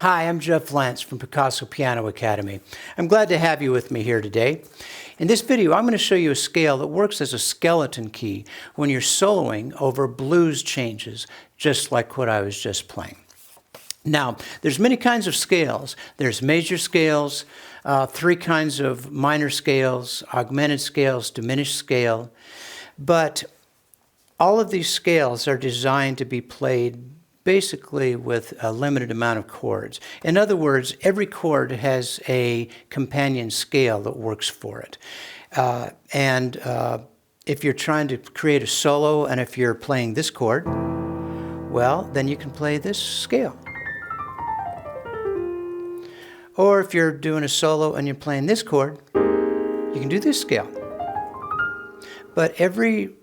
Hi, I'm Jeff Lance from Picasso Piano Academy. I'm glad to have you with me here today. In this video, I'm going to show you a scale that works as a skeleton key when you're soloing over blues changes, just like what I was just playing. Now, there's many kinds of scales. There's major scales, three kinds of minor scales, augmented scales, diminished scale. But all of these scales are designed to be played basically with a limited amount of chords. In other words, every chord has a companion scale that works for it. If you're trying to create a solo and if you're playing this chord, well, then you can play this scale. Or if you're doing a solo and you're playing this chord, you can do this scale. But every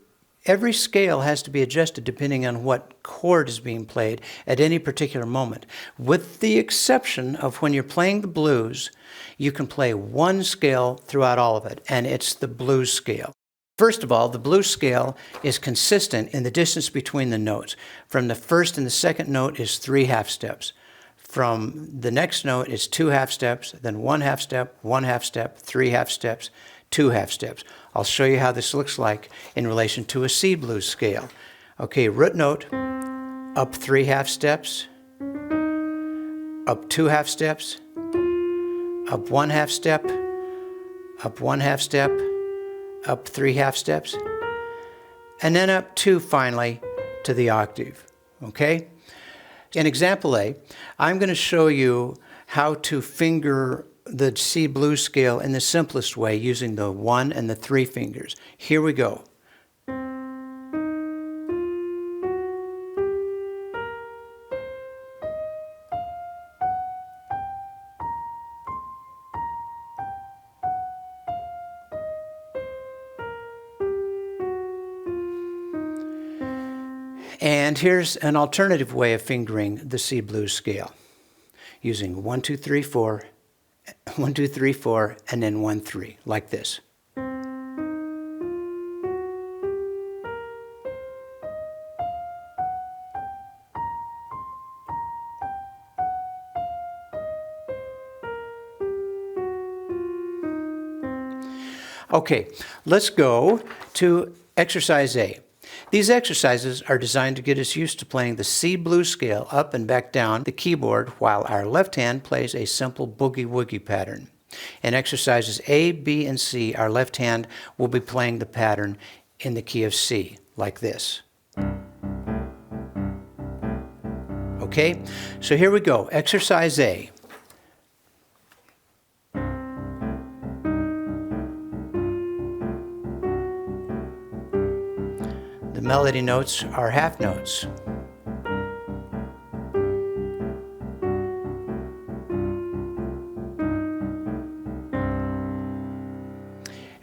scale has to be adjusted depending on what chord is being played at any particular moment. With the exception of when you're playing the blues, you can play one scale throughout all of it, and it's the blues scale. First of all, the blues scale is consistent in the distance between the notes. From the first and the second note is 3 half steps. From the next note is 2 half steps, then 1 half step, 1 half step, 3 half steps, 2 half steps. I'll show you how this looks like in relation to a C blues scale. Okay, root note, up 3 half steps, up 2 half steps, up 1 half step, up 1 half step, up 3 half steps, and then up 2 finally to the octave. Okay? In example A, I'm going to show you how to finger the C blues scale in the simplest way using the 1 and the 3 fingers. Here we go. And here's an alternative way of fingering the C blues scale using 1, 2, 3, 4, 1, 2, 3, 4, and then 1, 3, like this. Okay, let's go to exercise A. These exercises are designed to get us used to playing the C blues scale up and back down the keyboard while our left hand plays a simple boogie-woogie pattern. In exercises A, B, and C, our left hand will be playing the pattern in the key of C, like this. Okay, so here we go. Exercise A. The melody notes are half notes.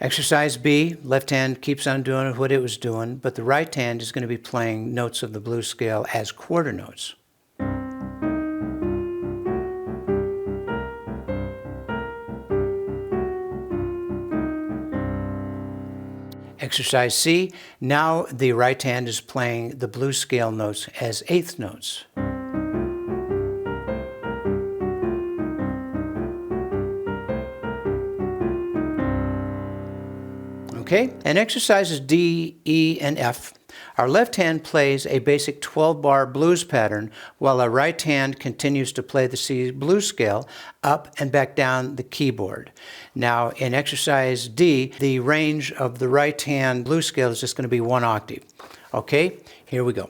Exercise B, left hand keeps on doing what it was doing, but the right hand is going to be playing notes of the blues scale as quarter notes. Exercise C, now the right hand is playing the blues scale notes as eighth notes. Okay, and exercises D, E, and F. Our left hand plays a basic 12-bar blues pattern while our right hand continues to play the C blues scale up and back down the keyboard. Now in exercise D, the range of the right hand blues scale is just going to be 1 octave. Okay, here we go.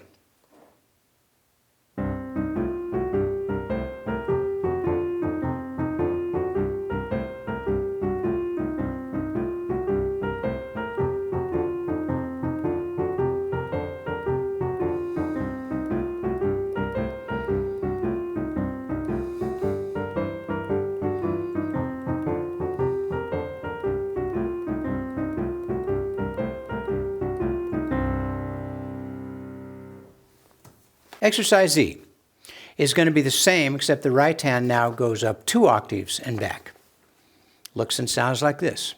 Exercise E is going to be the same, except the right hand now goes up 2 octaves and back. Looks and sounds like this.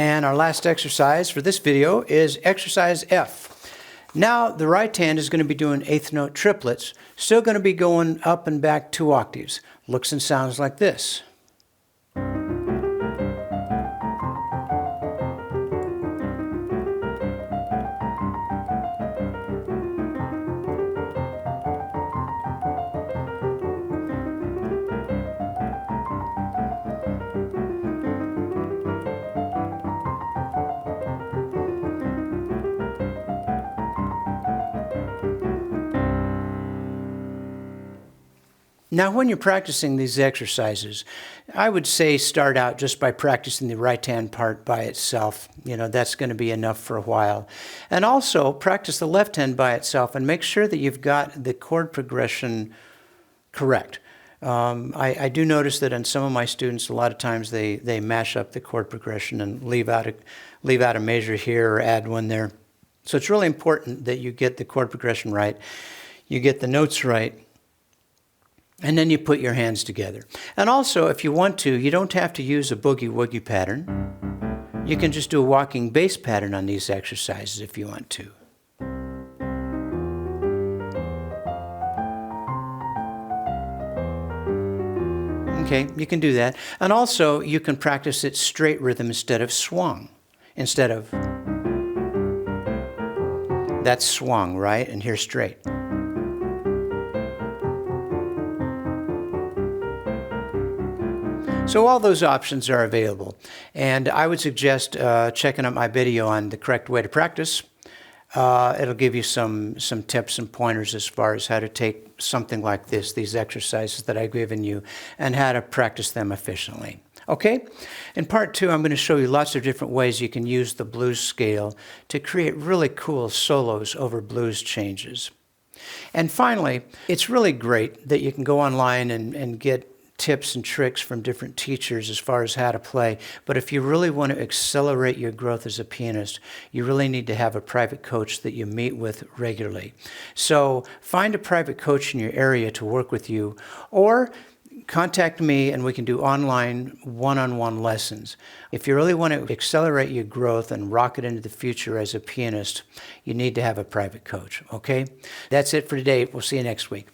And our last exercise for this video is exercise F. Now the right hand is going to be doing eighth note triplets, still going to be going up and back 2 octaves. Looks and sounds like this. Now, when you're practicing these exercises, I would say start out just by practicing the right hand part by itself. That's going to be enough for a while. And also practice the left hand by itself and make sure that you've got the chord progression correct. I do notice that in some of my students, a lot of times they mash up the chord progression and leave out a measure here or add one there. So it's really important that you get the chord progression right, you get the notes right, and then you put your hands together. And also, if you want to, you don't have to use a boogie-woogie pattern. You can just do a walking bass pattern on these exercises if you want to. Okay, you can do that. And also, you can practice it straight rhythm instead of swung. Instead of, that's swung, right? And here's straight. So all those options are available, and I would suggest checking out my video on the correct way to practice. It'll give you some tips and pointers as far as how to take something like this, these exercises that I've given you, and how to practice them efficiently. Okay? In part 2, I'm going to show you lots of different ways you can use the blues scale to create really cool solos over blues changes. And finally, it's really great that you can go online and get tips and tricks from different teachers as far as how to play. But if you really want to accelerate your growth as a pianist, you really need to have a private coach that you meet with regularly. So find a private coach in your area to work with you, or contact me and we can do online one-on-one lessons. If you really want to accelerate your growth and rocket into the future as a pianist, you need to have a private coach, okay? That's it for today. We'll see you next week.